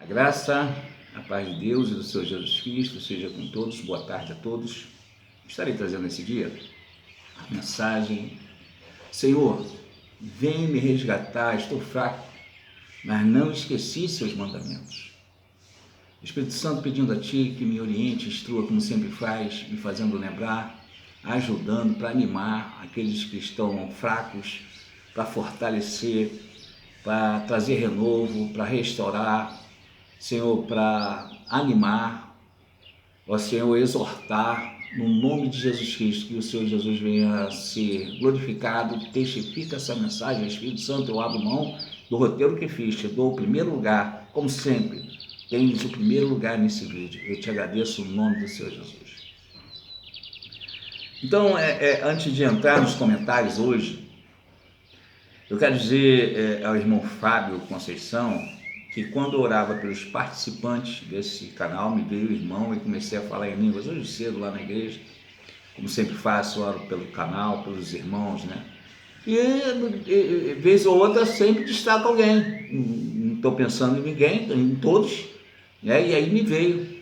Graça, a paz de Deus e do Senhor Jesus Cristo seja com todos. Boa tarde a todos. Estarei trazendo esse dia a mensagem: Senhor, vem me resgatar, estou fraco, mas não esqueci seus mandamentos. Espírito Santo, pedindo a Ti que me oriente, instrua como sempre faz, me fazendo lembrar, ajudando para animar aqueles que estão fracos, para fortalecer, para trazer renovo, para restaurar, Senhor, para animar, ó Senhor, exortar, no nome de Jesus Cristo, que o Senhor Jesus venha a ser glorificado. Testifica essa mensagem, Espírito Santo. Eu abro mão do roteiro que fiz, te dou o primeiro lugar, como sempre, tens o primeiro lugar nesse vídeo. Eu te agradeço no nome do Senhor Jesus. Então, antes de entrar nos comentários hoje, eu quero dizer ao irmão Fábio Conceição que quando eu orava pelos participantes desse canal, me veio o irmão e comecei a falar em línguas hoje cedo lá na igreja, como sempre faço, oro pelo canal, pelos irmãos, né? E vez ou outra sempre destaca alguém, não estou pensando em ninguém, em todos, né? E aí me veio,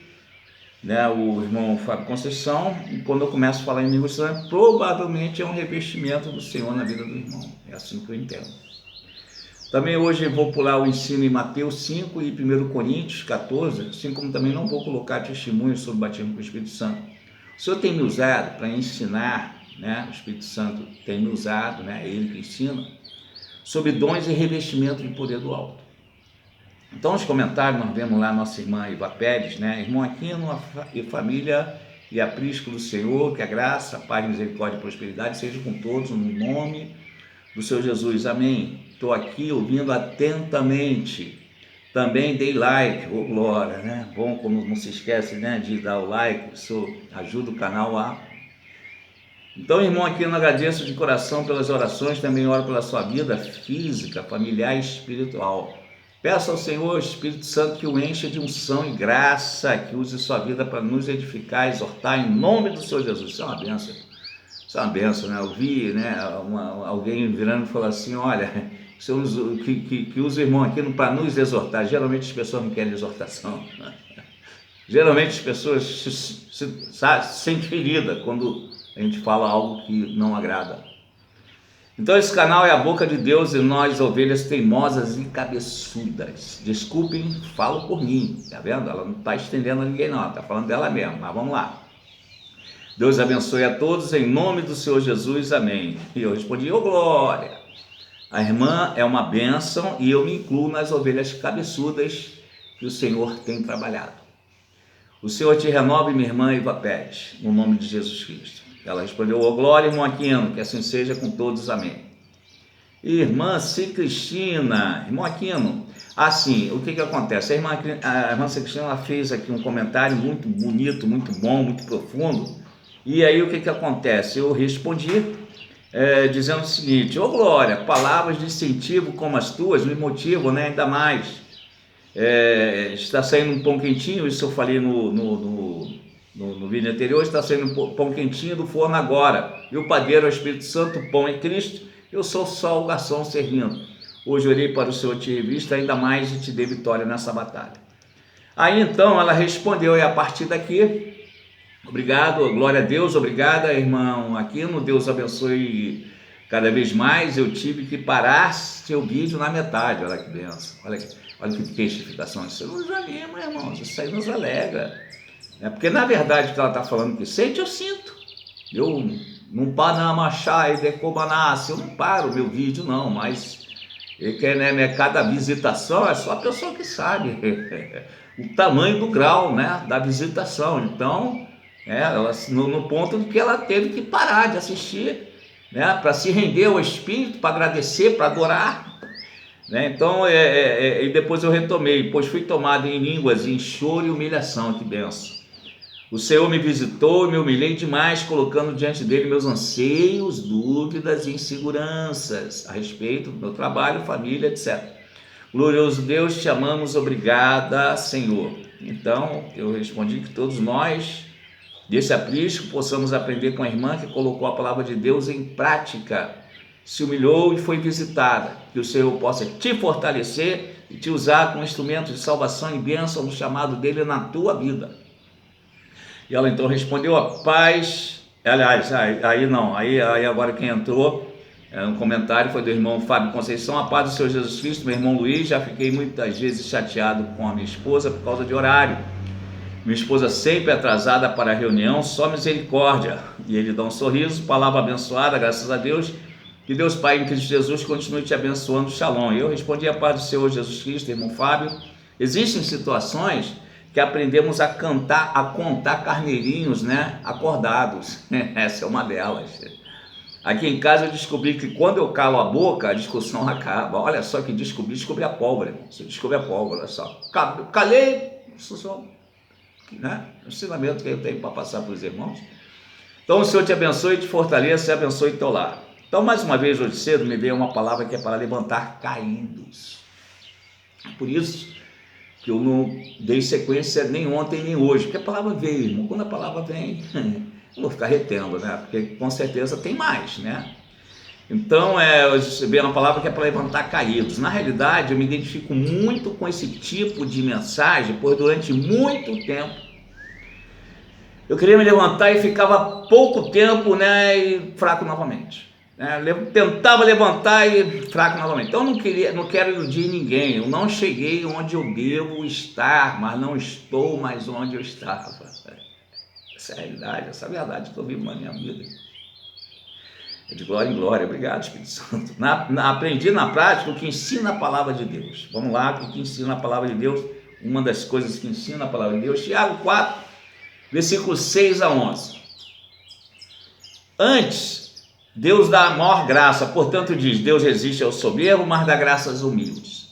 né, o irmão Fábio Conceição, e quando eu começo a falar em línguas estranhas, provavelmente é um revestimento do Senhor na vida do irmão, é assim que eu entendo. Também hoje eu vou pular o ensino em Mateus 5 e 1 Coríntios 14, assim como também não vou colocar testemunhos sobre o batismo com o Espírito Santo. O Senhor tem me usado para ensinar, né? O Espírito Santo tem me usado, né? É Ele que ensina, sobre dons e revestimento de poder do alto. Então, nos comentários, nós vemos lá nossa irmã Iva Pérez, né? Irmão Aquino e família e aprisco do Senhor, que a graça, a paz, misericórdia e prosperidade seja com todos, no nome do Senhor Jesus. Amém. Estou aqui ouvindo atentamente. Também dei like, glória, né? Bom, como não se esquece, né, de dar o like, isso ajuda o canal a... Então, irmão, aqui eu agradeço de coração pelas orações, também oro pela sua vida física, familiar e espiritual. Peço ao Senhor, Espírito Santo, que o encha de unção e graça, que use sua vida para nos edificar, exortar, em nome do Senhor Jesus. Isso é uma bênção. Isso é uma bênção, né? Eu vi, né, alguém virando e falou assim: olha, que usa o irmão aqui para nos exortar. Geralmente as pessoas não querem exortação, né? Geralmente as pessoas se sentem feridas quando a gente fala algo que não agrada. Então esse canal é a boca de Deus e nós, ovelhas teimosas e cabeçudas. Desculpem, falo por mim, tá vendo? Ela não está estendendo a ninguém não, está falando dela mesmo, mas vamos lá. Deus abençoe a todos, em nome do Senhor Jesus, amém. E eu respondi: ô glória! A irmã é uma bênção e eu me incluo nas ovelhas cabeçudas que o Senhor tem trabalhado. O Senhor te renove, minha irmã Iva Pérez, no nome de Jesus Cristo. Ela respondeu: ô glória, irmão Aquino, que assim seja com todos, amém. Irmã C. Cristina, irmão Aquino, assim, o que acontece? A irmã C. Cristina, ela fez aqui um comentário muito bonito, muito bom, muito profundo, e aí o que acontece? Eu respondi dizendo o seguinte: ô glória, palavras de incentivo como as tuas me motivam, né, ainda mais. Está saindo um pão quentinho, isso eu falei no vídeo anterior, está saindo um pão quentinho do forno agora, e o padeiro é o Espírito Santo, o pão é Cristo, eu sou só o garçom servindo. Hoje orei para o Senhor te revista ainda mais e te dê vitória nessa batalha. Aí então ela respondeu, e a partir daqui, obrigado, glória a Deus, obrigada, irmão Aquino, Deus abençoe cada vez mais. Eu tive que parar seu vídeo na metade, olha que benção, olha que testificação. Isso nos anima, irmãos, isso aí nos alegra. Porque na verdade o que ela está falando que sente, eu sinto. Eu não panamachai decobanasse, eu não paro o meu vídeo não, mas cada visitação é só a pessoa que sabe o tamanho do grau, né, da visitação. Então, ela, no ponto de que ela teve que parar de assistir, né, para se render ao Espírito, para agradecer, para adorar, né? Então, e depois eu retomei, pois fui tomado em línguas, em choro e humilhação. Que benção! O Senhor me visitou e me humilhei demais, colocando diante dele meus anseios, dúvidas e inseguranças a respeito do meu trabalho, família, etc. Glorioso Deus, te amamos, obrigada, Senhor. Então, eu respondi que todos nós, desse aprisco, possamos aprender com a irmã que colocou a palavra de Deus em prática, se humilhou e foi visitada. que o Senhor possa te fortalecer e te usar como instrumento de salvação e bênção no chamado dele na tua vida. E ela então respondeu: a paz. Aliás, aí agora quem entrou um comentário foi do irmão Fábio Conceição: a paz do Senhor Jesus Cristo, meu irmão Luiz. Já fiquei muitas vezes chateado com a minha esposa por causa de horário. Minha esposa sempre atrasada para a reunião, só misericórdia. E ele dá um sorriso, palavra abençoada, graças a Deus. Que Deus Pai em Cristo Jesus continue te abençoando, shalom. Eu respondi: a paz do Senhor Jesus Cristo, irmão Fábio. Existem situações que aprendemos a contar carneirinhos, né, acordados. Essa é uma delas. Aqui em casa eu descobri que quando eu calo a boca, a discussão acaba. Olha só que descobri a pólvora. Você descobre a pólvora, olha só. Calei, né? O ensinamento que eu tenho para passar para os irmãos. Então o Senhor te abençoe e te fortaleça e abençoe teu lar. Então, mais uma vez, hoje cedo, me veio uma palavra que é para levantar caídos. Por isso que eu não dei sequência nem ontem nem hoje, porque a palavra veio, irmão. Quando a palavra vem, eu vou ficar retendo, né? Porque com certeza tem mais, né? Então, hoje veio uma palavra que é para levantar caídos. Na realidade, eu me identifico muito com esse tipo de mensagem, pois durante muito tempo eu queria me levantar e ficava pouco tempo, né, e fraco novamente. Tentava levantar e fraco novamente. Então não quero iludir ninguém. Eu não cheguei onde eu devo estar, mas não estou mais onde eu estava. Essa é a realidade, essa é a verdade que eu vivo na minha vida. É de glória em glória. Obrigado, Espírito Santo. Aprendi na prática o que ensina a palavra de Deus. Vamos lá, o que ensina a palavra de Deus. Uma das coisas que ensina a palavra de Deus, Tiago 4, versículos 6 a 11. Antes, Deus dá a maior graça, portanto diz: Deus resiste ao soberbo, mas dá graça aos humildes.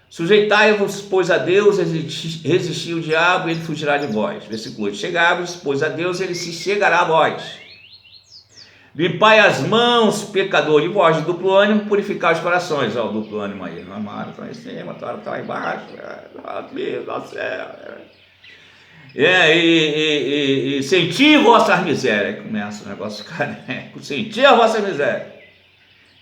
Sujeitai-vos, pois, a Deus, resistir o diabo, e ele fugirá de vós. Versículo 8. Chegai-vos, pois, a Deus, ele se chegará a vós. Limpai as mãos, pecador, e vós, de duplo ânimo, purificai os corações. Ó, o duplo ânimo aí, não amado, está em cima, está lá embaixo, no céu. E sentir vossas misérias. Começa o negócio, cara, sentir a vossa miséria.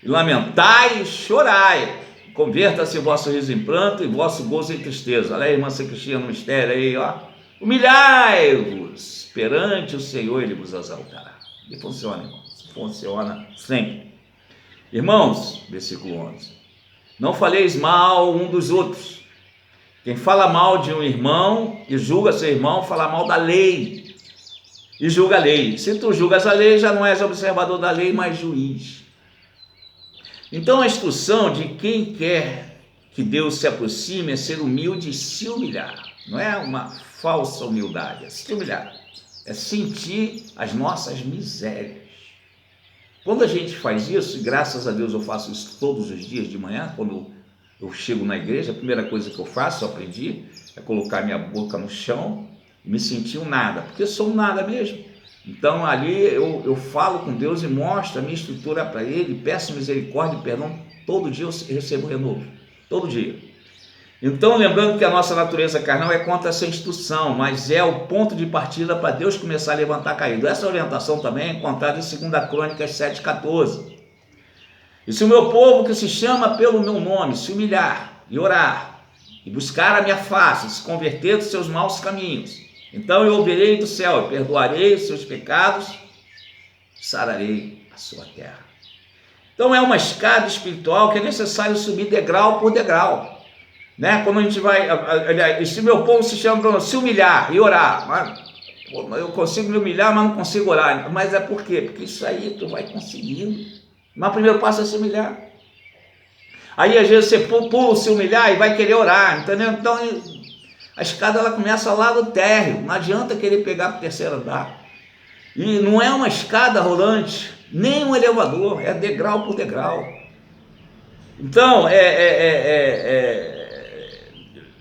E lamentai e chorai. Converta-se o vosso riso em pranto e vosso gozo em tristeza. Olha aí, irmã Cristina no mistério aí, ó. Humilhai-vos perante o Senhor, ele vos exaltará. E funciona, irmão. Funciona sempre. Irmãos, versículo 11. Não faleis mal um dos outros. Quem fala mal de um irmão e julga seu irmão, fala mal da lei e julga a lei. Se tu julgas a lei, já não és observador da lei, mas juiz. Então a instrução de quem quer que Deus se aproxime é ser humilde e se humilhar. Não é uma falsa humildade, é se humilhar. É sentir as nossas misérias. Quando a gente faz isso, e graças a Deus eu faço isso todos os dias de manhã, quando eu chego na igreja, a primeira coisa que eu faço, eu aprendi, é colocar minha boca no chão e me sentir um nada, porque eu sou um nada mesmo. Então ali eu falo com Deus e mostro a minha estrutura para Ele, peço misericórdia e perdão, todo dia eu recebo renovo, todo dia. Então lembrando que a nossa natureza carnal é contra essa instrução, mas é o ponto de partida para Deus começar a levantar caído. Essa orientação também é encontrada em 2 Crônicas 7,14. E se o meu povo que se chama pelo meu nome se humilhar e orar, e buscar a minha face, e se converter dos seus maus caminhos, então eu ouvirei do céu, e perdoarei os seus pecados, e sararei a sua terra. Então é uma escada espiritual que é necessário subir degrau por degrau. Né? Quando a gente vai, e se o meu povo se chama pelo nome, se humilhar e orar, eu consigo me humilhar, mas não consigo orar. Mas é por quê? Porque isso aí tu vai conseguindo. Mas primeiro passo é se humilhar. Aí às vezes você pula se humilhar e vai querer orar, entendeu? Então a escada ela começa lá do térreo, não adianta querer pegar para o terceiro andar. E não é uma escada rolante, nem um elevador, é degrau por degrau. Então,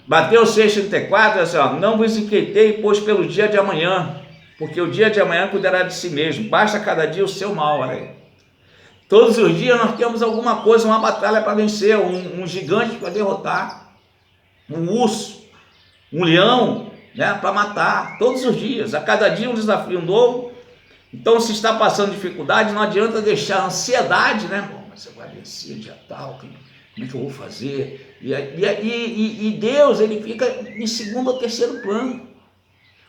Mateus 6,34, assim, ó, não vos inquietei, pois pelo dia de amanhã, porque o dia de amanhã cuidará de si mesmo, basta cada dia o seu mal, olha aí. Todos os dias nós temos alguma coisa, uma batalha para vencer, um gigante para derrotar, um urso, um leão, né, para matar, todos os dias, a cada dia um desafio novo. Então se está passando dificuldade, não adianta deixar a ansiedade, né, mas você vai vencer dia tal, Como é que eu vou fazer? E Deus, ele fica em segundo ou terceiro plano.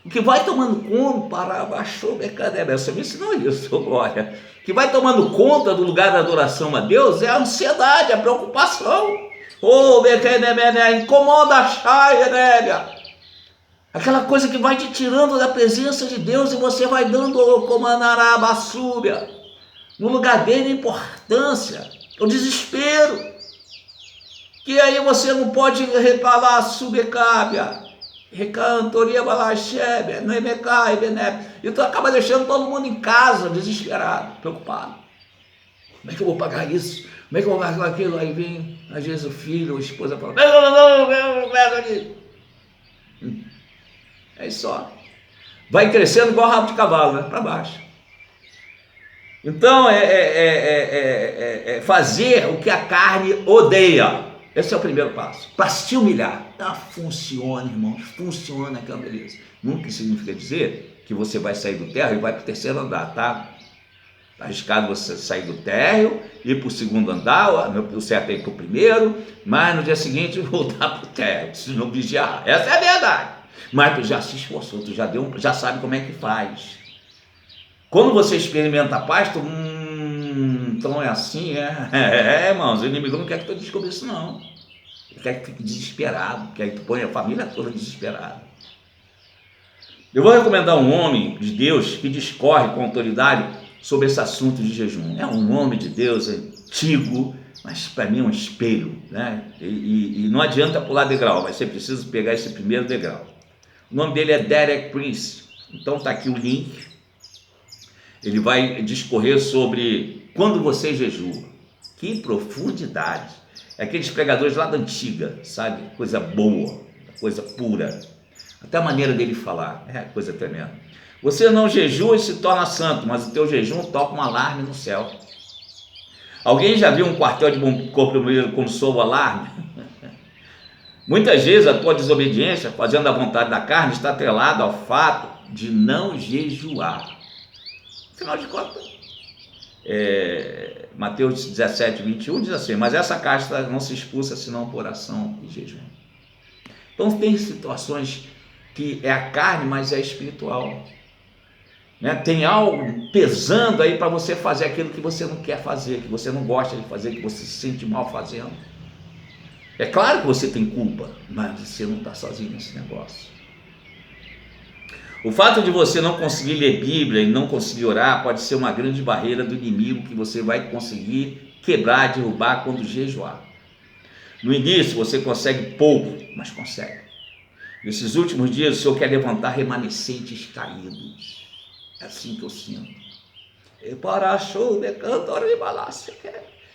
O que vai tomando conta, para baixou, você me ensinou isso, glória. O que vai tomando conta do lugar da adoração a Deus é a ansiedade, a preocupação. Oh, incomoda a chaia, aquela coisa que vai te tirando da presença de Deus e você vai dando no lugar dele a importância, o desespero. Que aí você não pode reparar subecábia. Recantoria balachebe, não é mecai, benep. Então acaba deixando todo mundo em casa, desesperado, preocupado. Como é que eu vou pagar isso? Como é que eu vou pagar aquilo? Aí vem, às vezes, o filho ou a esposa fala: não, aqui. É isso só. Vai crescendo igual rabo de cavalo, né? Para baixo. Então é fazer o que a carne odeia. Esse é o primeiro passo, para se humilhar. Funciona, irmãos, funciona, que é uma beleza. Nunca significa dizer que você vai sair do térreo e vai para o terceiro andar, tá? Tá arriscado você sair do térreo, ir para o segundo andar, o certo é ir para o primeiro, mas no dia seguinte voltar para o térreo, se não vigiar. Essa é a verdade. Mas tu já se esforçou, tu já sabe como é que faz. Quando você experimenta a paz, tu, então é assim, irmãos, o inimigo não quer que tu descubra isso, não. Ele quer que tu fique desesperado, que aí tu põe a família toda desesperada. Eu vou recomendar um homem de Deus que discorre com autoridade sobre esse assunto de jejum. É um homem de Deus antigo, mas para mim é um espelho, né? E não adianta pular degrau, mas você precisa pegar esse primeiro degrau. O nome dele é Derek Prince. Então está aqui o link. Ele vai discorrer sobre quando você jejua. Que profundidade. É aqueles pregadores lá da antiga, sabe? Coisa boa, coisa pura. Até a maneira dele falar, é coisa tremenda. Você não jejua e se torna santo, mas o teu jejum toca um alarme no céu. Alguém já viu um quartel de bombeiro como soa o alarme? Muitas vezes a tua desobediência, fazendo a vontade da carne, está atrelada ao fato de não jejuar. Afinal de contas, Mateus 17, 21 diz assim: mas essa casta não se expulsa senão por oração e jejum. Então tem situações que é a carne, mas é espiritual, né? Tem algo pesando aí para você fazer aquilo que você não quer fazer, que você não gosta de fazer, que você se sente mal fazendo. É claro que você tem culpa, mas você não está sozinho nesse negócio. O fato de você não conseguir ler Bíblia e não conseguir orar pode ser uma grande barreira do inimigo que você vai conseguir quebrar, derrubar quando jejuar. No início você consegue pouco, mas consegue. Nesses últimos dias o Senhor quer levantar remanescentes caídos. É assim que eu sinto.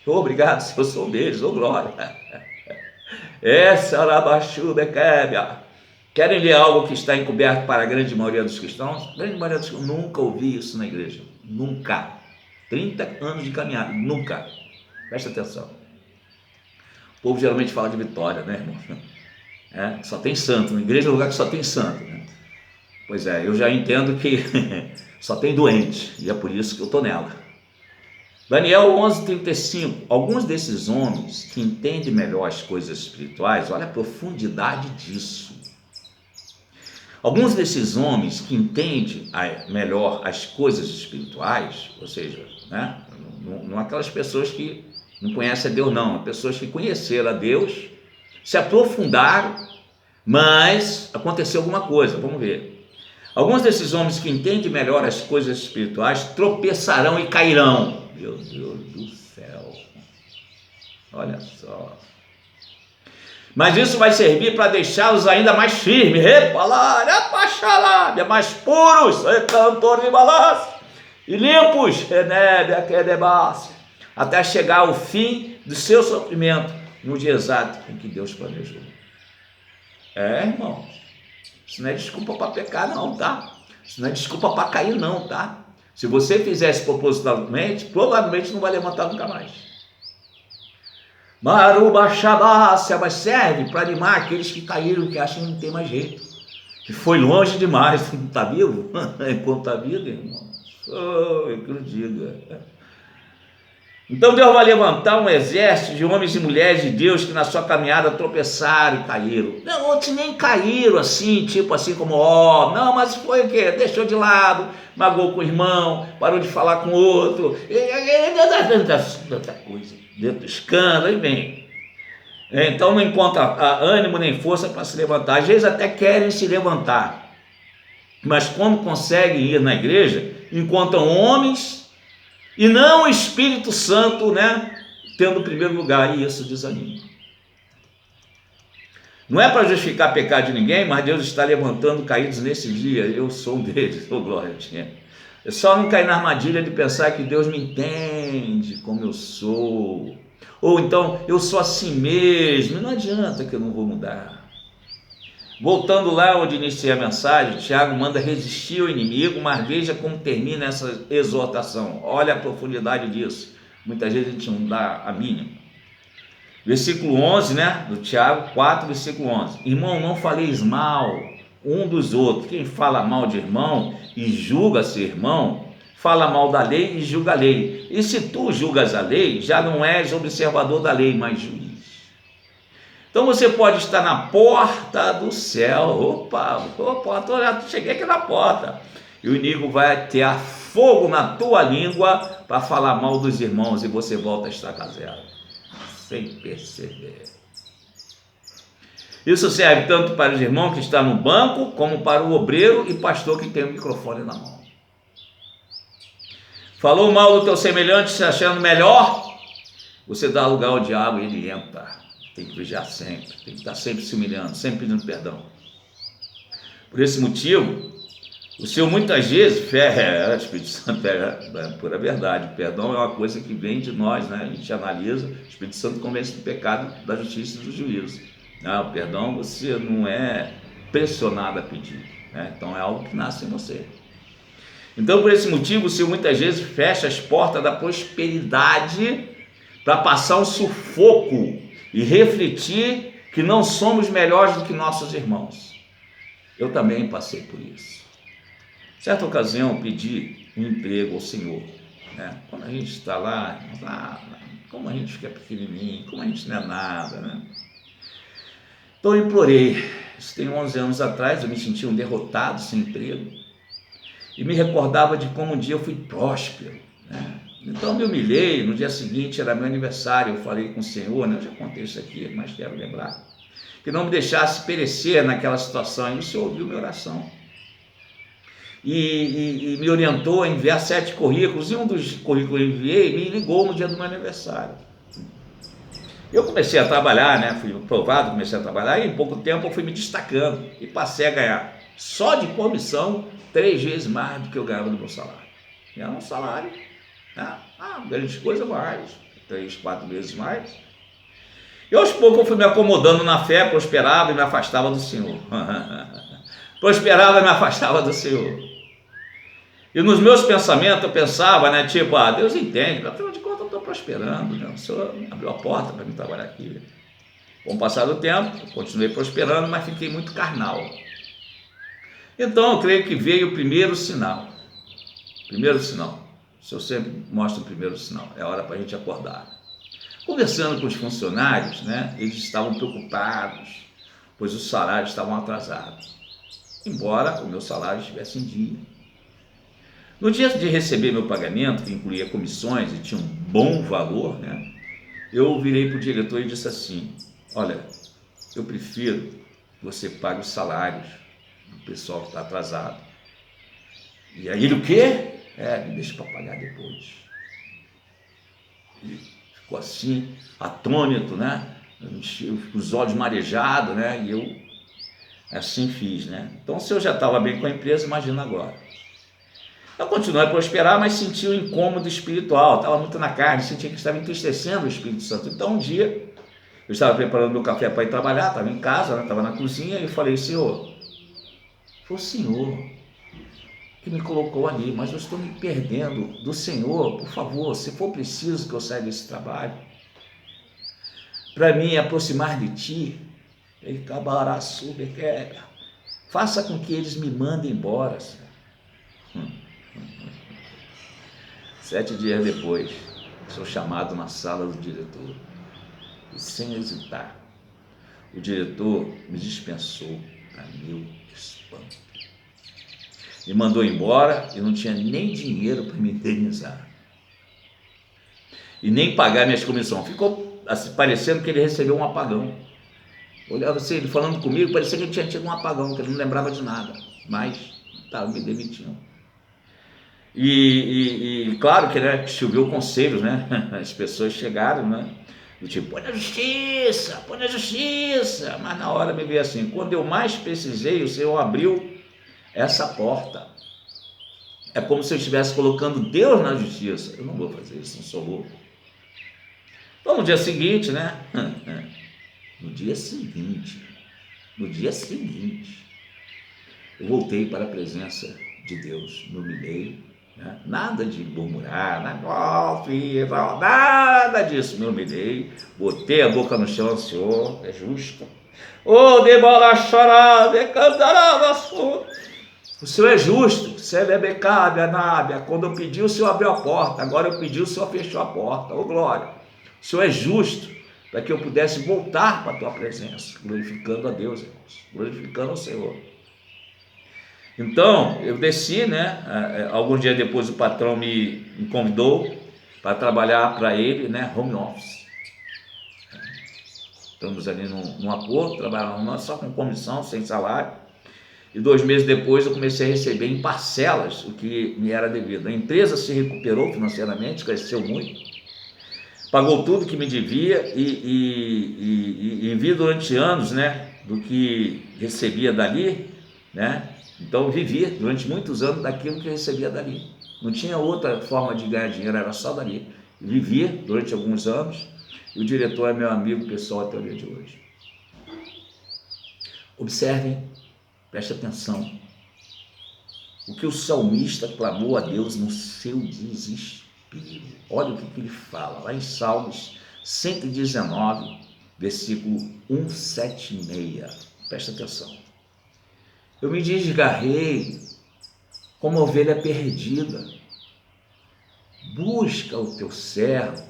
Obrigado, se eu sou deles, glória. Essa arabachu bequébia. Querem ler algo que está encoberto para a grande maioria dos cristãos? A grande maioria dos cristãos nunca ouvi isso na igreja. Nunca. 30 anos de caminhada. Nunca. Presta atenção. O povo geralmente fala de vitória, né, irmão? Só tem santo. Na igreja é um lugar que só tem santo, né? Pois é, eu já entendo que só tem doente. E é por isso que eu estou nela. Daniel 11:35. Alguns desses homens que entendem melhor as coisas espirituais, olha a profundidade disso. Alguns desses homens que entendem melhor as coisas espirituais, ou seja, né, não aquelas pessoas que não conhecem a Deus, não, pessoas que conheceram a Deus, se aprofundaram, mas aconteceu alguma coisa, vamos ver. Alguns desses homens que entendem melhor as coisas espirituais tropeçarão e cairão. Meu Deus do céu, olha só. Mas isso vai servir para deixá-los ainda mais firmes, mais puros, e limpos, até chegar ao fim do seu sofrimento, no dia exato em que Deus planejou. Irmão, isso não é desculpa para pecar não, tá? Isso não é desculpa para cair não, tá? Se você fizesse propositalmente, provavelmente não vai levantar nunca mais. Marubaxabácia, mas serve para animar aqueles que caíram, que acham que não tem mais jeito, que foi longe demais, não está vivo, enquanto está vivo, irmão, que eu diga. Então Deus vai levantar um exército de homens e mulheres de Deus que na sua caminhada tropeçaram e caíram. Não, outros nem caíram assim, tipo assim como, não, mas foi o quê? Deixou de lado, magoou com o irmão, parou de falar com o outro, tanta coisa, dentro do escândalo, e bem. Então não encontra ânimo nem força para se levantar. Às vezes até querem se levantar, mas quando conseguem ir na igreja, encontram homens e não o Espírito Santo, né, tendo o primeiro lugar, e isso desanima. Não é para justificar pecado de ninguém, mas Deus está levantando caídos nesse dia. Eu sou um deles, glória a Deus. É só não cair na armadilha de pensar que Deus me entende como eu sou, ou então eu sou assim mesmo. Não adianta que eu não vou mudar. Voltando lá onde iniciei a mensagem, Tiago manda resistir ao inimigo, mas veja como termina essa exortação. Olha a profundidade disso. Muitas vezes a gente não dá a mínima. Versículo 11, né, do Tiago 4, versículo 11. Irmão, não faleis mal um dos outros. Quem fala mal de irmão e julga seu irmão, fala mal da lei e julga a lei. E se tu julgas a lei, já não és observador da lei, mas juiz. Então você pode estar na porta do céu, opa, cheguei aqui na porta, e o inimigo vai ter fogo na tua língua para falar mal dos irmãos, e você volta a estaca zero, sem perceber. Isso serve tanto para os irmãos que estão no banco, como para o obreiro e pastor que tem o microfone na mão. Falou mal do teu semelhante, se achando melhor, você dá lugar ao diabo e ele entra. Tem que vigiar sempre, tem que estar sempre se humilhando, sempre pedindo perdão. Por esse motivo, o Senhor muitas vezes, o Espírito Santo é pura verdade, o perdão é uma coisa que vem de nós, né? A gente analisa, o Espírito Santo convence do pecado, da justiça e do juízo. O perdão você não é pressionado a pedir, né? Então é algo que nasce em você. Então por esse motivo, o Senhor muitas vezes fecha as portas da prosperidade para passar um sufoco e refletir que não somos melhores do que nossos irmãos. Eu também passei por isso. Certa ocasião, pedi um emprego ao Senhor, né? Quando a gente está lá, como a gente fica pequenininho, como a gente não é nada, né? Então eu implorei. Isso tem 11 anos atrás, eu me sentia um derrotado, sem emprego, e me recordava de como um dia eu fui próspero, né? Então eu me humilhei. No dia seguinte era meu aniversário, eu falei com o Senhor, né? Eu já contei isso aqui, mas quero lembrar, que não me deixasse perecer naquela situação, e o Senhor ouviu minha oração, e me orientou a enviar 7 currículos, e um dos currículos que eu enviei me ligou no dia do meu aniversário. Eu comecei a trabalhar, né? Fui aprovado, comecei a trabalhar, e em pouco tempo eu fui me destacando, e passei a ganhar, só de comissão, 3 vezes mais do que eu ganhava no meu salário. Era um salário, grande coisa, mais 3, 4 vezes mais. E aos poucos eu fui me acomodando na fé, prosperava e me afastava do Senhor. Prosperava e me afastava do Senhor. E nos meus pensamentos eu pensava, né, tipo, Deus entende, afinal de contas eu estou prosperando, né? O Senhor abriu a porta para mim trabalhar aqui. Com o passar do tempo, eu continuei prosperando, mas fiquei muito carnal. Então eu creio que veio o primeiro sinal. Primeiro sinal. O Senhor sempre mostra o primeiro sinal. É hora para a gente acordar. Conversando com os funcionários, né, eles estavam preocupados, pois os salários estavam atrasados, embora o meu salário estivesse em dia. No dia de receber meu pagamento, que incluía comissões e tinha um bom valor, né, eu virei para o diretor e disse assim: olha, eu prefiro que você pague os salários do pessoal que está atrasado. E aí ele, o quê? Me deixa para pagar depois. Ele ficou assim, atônito, né? Os olhos marejados, né? E eu assim fiz, né? Então, se eu já estava bem com a empresa, imagina agora. Eu continuei a prosperar, mas senti um incômodo espiritual, estava muito na carne, sentia que estava entristecendo o Espírito Santo. Então, um dia, eu estava preparando meu café para ir trabalhar, estava em casa, estava na cozinha, e eu falei: Senhor, foi o Senhor que me colocou ali, mas eu estou me perdendo do Senhor. Por favor, se for preciso que eu saia desse trabalho, para mim aproximar de Ti, faça com que eles me mandem embora, Senhor. 7 dias depois, Sou chamado na sala do diretor. E sem hesitar, o diretor me dispensou para meu espanto. Me mandou embora e não tinha nem dinheiro para me indenizar. E nem pagar minhas comissões. Ficou assim, parecendo que ele recebeu um apagão. Olhava assim, ele falando comigo, parecia que ele tinha tido um apagão, que ele não lembrava de nada. Mas estava me demitindo. E claro que, né, choveu conselhos, né? As pessoas chegaram, né? Do tipo, põe na justiça, põe na justiça. Mas na hora me veio assim, quando eu mais precisei, o Senhor abriu essa porta. É como se eu estivesse colocando Deus na justiça. Eu não vou fazer isso, não sou louco. Então no dia seguinte, né? No dia seguinte, eu voltei para a presença de Deus, me humilhei, né? Nada de murmurar, nada disso, me humilhei, botei a boca no chão, Senhor, é justo. O Senhor é justo, quando eu pedi, o Senhor abriu a porta, agora eu pedi, o Senhor fechou a porta, ô glória. O Senhor é justo, para que eu pudesse voltar para a tua presença, glorificando a Deus, irmãos, glorificando o Senhor. Então, eu desci, né? Alguns dias depois o patrão me convidou para trabalhar para ele, né? Home office. Estamos ali num acordo, trabalhando só com comissão, sem salário. E 2 meses depois eu comecei a receber em parcelas o que me era devido. A empresa se recuperou financeiramente, cresceu muito, pagou tudo que me devia e vi durante anos, né? Do que recebia dali, né? Então eu vivi durante muitos anos daquilo que eu recebia dali. Não tinha outra forma de ganhar dinheiro, era só dali. Vivi durante alguns anos e o diretor é meu amigo pessoal até o dia de hoje. Observem, preste atenção, o que o salmista clamou a Deus no seu desespero. Olha o que ele fala, lá em Salmos 119, versículo 176. Presta atenção. Eu me desgarrei como ovelha perdida. Busca o teu servo,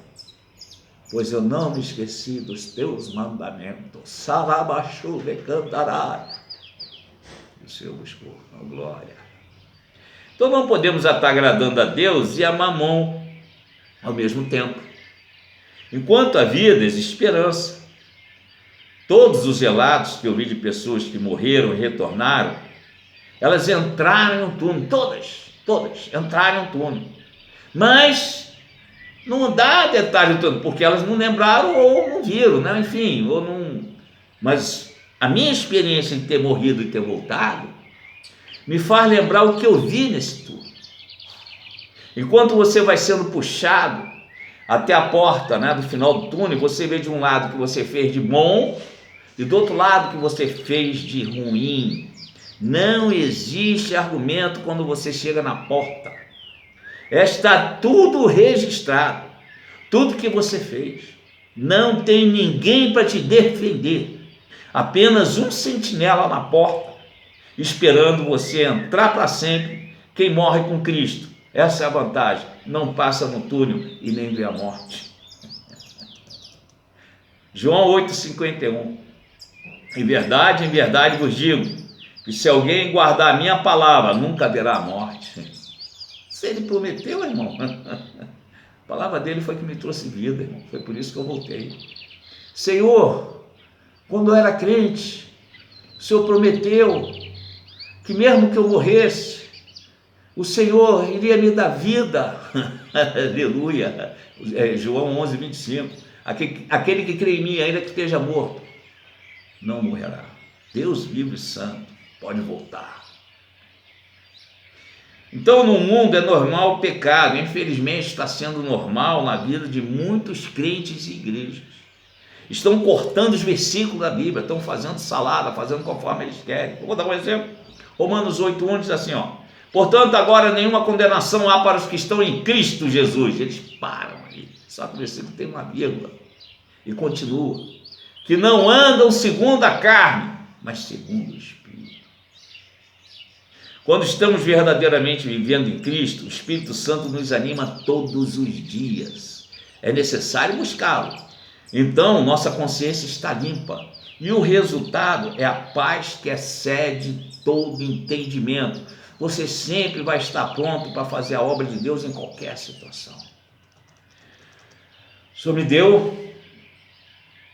pois eu não me esqueci dos teus mandamentos. Sarabachu decantará. O Senhor buscou a glória. Então não podemos estar agradando a Deus e a Mamon ao mesmo tempo. Enquanto há vida, existe esperança. Todos os relatos que eu vi de pessoas que morreram e retornaram, elas entraram em um túnel, todas entraram em um túnel. Mas não dá detalhe do túnel, porque elas não lembraram ou não viram, né? Enfim, ou não. Mas a minha experiência em ter morrido e ter voltado me faz lembrar o que eu vi nesse túnel. Enquanto você vai sendo puxado até a porta, né, do final do túnel, você vê de um lado que você fez de bom e do outro lado que você fez de ruim. Não existe argumento quando você chega na porta. Está tudo registrado, tudo que você fez. Não tem ninguém para te defender. Apenas um sentinela na porta, esperando você entrar para sempre. Quem morre com Cristo, essa é a vantagem. Não passa no túnel e nem vê a morte. João 8,51. Em verdade vos digo, que se alguém guardar a minha palavra, nunca verá a morte. Se ele prometeu, irmão, a palavra dele foi que me trouxe vida, irmão. Foi por isso que eu voltei. Senhor, quando eu era crente, o Senhor prometeu que mesmo que eu morresse, o Senhor iria me dar vida. Aleluia. João 11:25. Aquele que crê em mim, ainda que esteja morto, não morrerá. Deus vivo e santo, pode voltar. Então no mundo é normal o pecado, infelizmente está sendo normal na vida de muitos crentes e igrejas. Estão cortando os versículos da Bíblia, estão fazendo salada, fazendo conforme eles querem. Eu vou dar um exemplo. Romanos 8:1 diz assim, ó: portanto agora nenhuma condenação há para os que estão em Cristo Jesus. Eles param aí, só que o versículo tem uma vírgula e continua: que não andam segundo a carne, mas segundo o Espírito. Quando estamos verdadeiramente vivendo em Cristo, o Espírito Santo nos anima todos os dias. é necessário buscá-lo. Então, nossa consciência está limpa. E o resultado é a paz que excede todo entendimento. Você sempre vai estar pronto para fazer a obra de Deus em qualquer situação. O Senhor me deu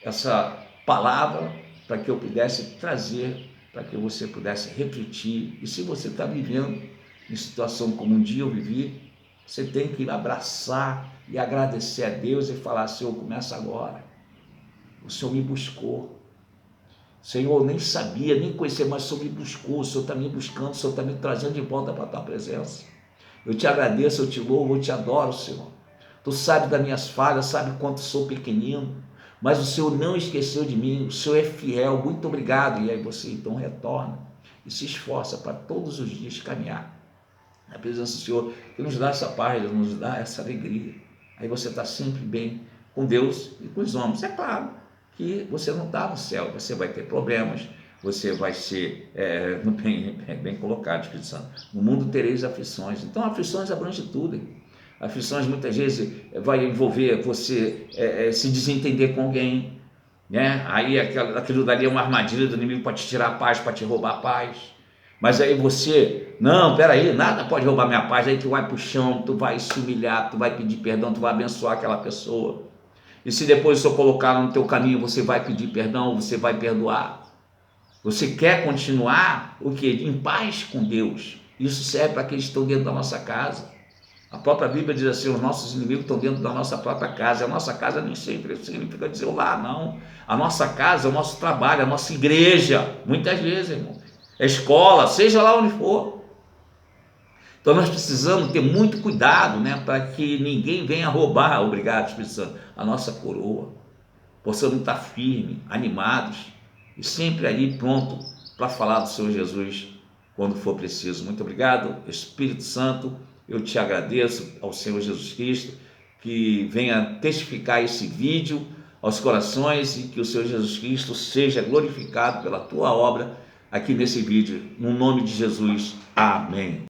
essa palavra para que eu pudesse trazer, para que você pudesse refletir. E se você está vivendo em situação como um dia eu vivi, você tem que abraçar e agradecer a Deus e falar: Senhor, começa agora. O Senhor me buscou. Senhor, eu nem sabia, nem conhecia, mas o Senhor me buscou. O Senhor está me buscando, o Senhor está me trazendo de volta para a tua presença. Eu te agradeço, eu te louvo, eu te adoro, Senhor. Tu sabe das minhas falhas, sabe quanto sou pequenino, mas o Senhor não esqueceu de mim, o Senhor é fiel, muito obrigado. E aí você então retorna e se esforça para todos os dias caminhar na presença do Senhor, que nos dá essa paz, nos dá essa alegria. Aí você está sempre bem com Deus e com os homens. É claro que você não está no céu, você vai ter problemas, você vai ser bem colocado, Espírito Santo. No mundo tereis aflições. Então, aflições abrange tudo. Hein? Aflições muitas vezes vai envolver você se desentender com alguém, né? Aí aquilo dali é uma armadilha do inimigo para te tirar a paz, para te roubar a paz. Mas aí você, não, peraí, nada pode roubar minha paz. Aí tu vai para o chão, tu vai se humilhar, tu vai pedir perdão, tu vai abençoar aquela pessoa. E se depois o Senhor colocar no teu caminho, você vai pedir perdão, você vai perdoar. Você quer continuar o quê? Em paz com Deus. Isso serve para aqueles que estão dentro da nossa casa. A própria Bíblia diz assim: os nossos inimigos estão dentro da nossa própria casa. A nossa casa nem sempre significa dizer o lar, não. A nossa casa é o nosso trabalho, a nossa igreja, muitas vezes, irmão. É escola, seja lá onde for. Então nós precisamos ter muito cuidado, né, para que ninguém venha roubar, obrigado Espírito Santo, a nossa coroa. Possamos estar firmes, animados e sempre ali pronto para falar do Senhor Jesus quando for preciso. Muito obrigado, Espírito Santo. Eu te agradeço ao Senhor Jesus Cristo, que venha testificar esse vídeo aos corações e que o Senhor Jesus Cristo seja glorificado pela tua obra aqui nesse vídeo. No nome de Jesus, amém.